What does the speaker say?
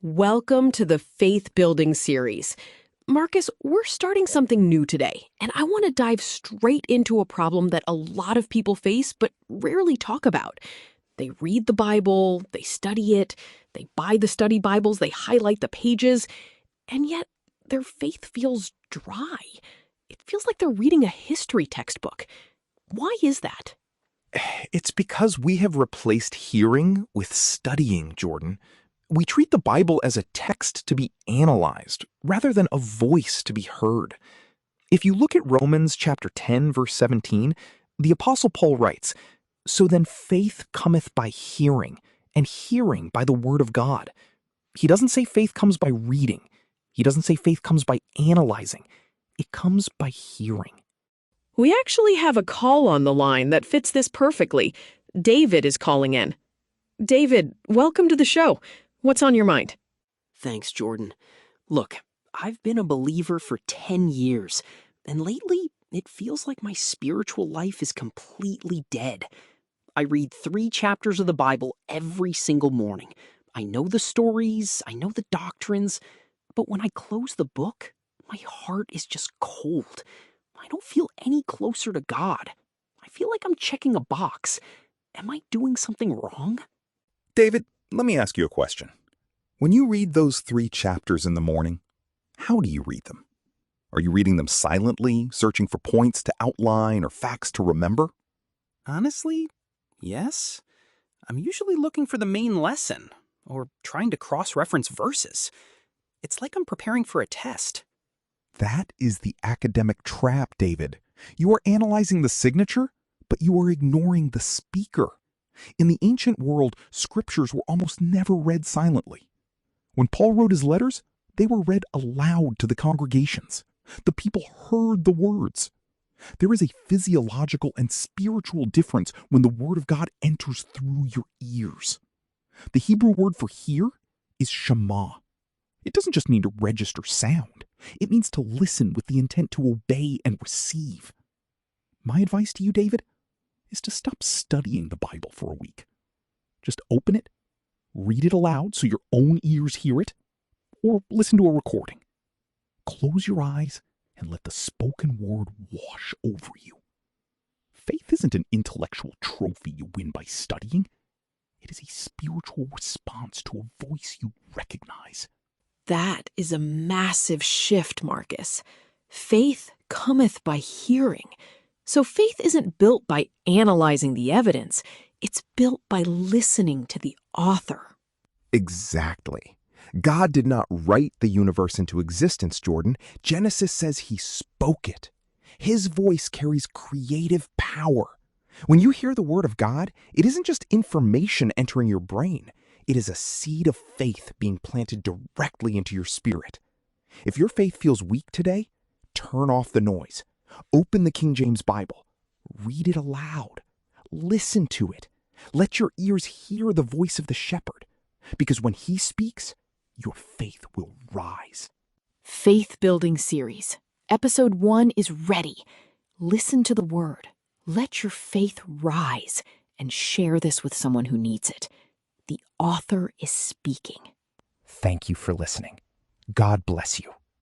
Welcome to the Faith Building series. Marcus, we're starting something new today, and I want to dive straight into a problem that a lot of people face but rarely talk about. They read the Bible, they study it, they buy the study Bibles, they highlight the pages, and yet their faith feels dry. It feels like they're reading a history textbook. Why is that? It's because we have replaced hearing with studying, Jordan. We treat the Bible as a text to be analyzed rather than a voice to be heard. If you look at Romans chapter 10, verse 17, the Apostle Paul writes, "So then faith cometh by hearing, and hearing by the word of God." He doesn't say faith comes by reading. He doesn't say faith comes by analyzing. It comes by hearing. We actually have a call on the line that fits this perfectly. David is calling in. David, welcome to the show. What's on your mind? Thanks, Jordan. Look, I've been a believer for 10 years, and lately it feels like my spiritual life is completely dead. I read 3 chapters of the Bible every single morning. I know the stories, I know the doctrines, but when I close the book, my heart is just cold. I don't feel any closer to God. I feel like I'm checking a box. Am I doing something wrong? David, let me ask you a question. When you read those 3 chapters in the morning, how do you read them? Are you reading them silently, searching for points to outline or facts to remember? Honestly, yes. I'm usually looking for the main lesson, or trying to cross-reference verses. It's like I'm preparing for a test. That is the academic trap, David. You are analyzing the signature, but you are ignoring the speaker. In the ancient world, scriptures were almost never read silently. When Paul wrote his letters, they were read aloud to the congregations. The people heard the words. There is a physiological and spiritual difference when the word of God enters through your ears. The Hebrew word for hear is shema. It doesn't just mean to register sound. It means to listen with the intent to obey and receive. My advice to you, David, is to stop studying the Bible for a week. Just open it, read it aloud so your own ears hear it, or listen to a recording. Close your eyes and let the spoken word wash over you. Faith isn't an intellectual trophy you win by studying. It is a spiritual response to a voice you recognize. That is a massive shift, Marcus. Faith cometh by hearing. So faith isn't built by analyzing the evidence. It's built by listening to the author. Exactly. God did not write the universe into existence, Jordan. Genesis says he spoke it. His voice carries creative power. When you hear the word of God, it isn't just information entering your brain. It is a seed of faith being planted directly into your spirit. If your faith feels weak today, turn off the noise. Open the King James Bible. Read it aloud. Listen to it. Let your ears hear the voice of the shepherd. Because when he speaks, your faith will rise. Faith Building Series. Episode 1 is ready. Listen to the word. Let your faith rise and share this with someone who needs it. The author is speaking. Thank you for listening. God bless you.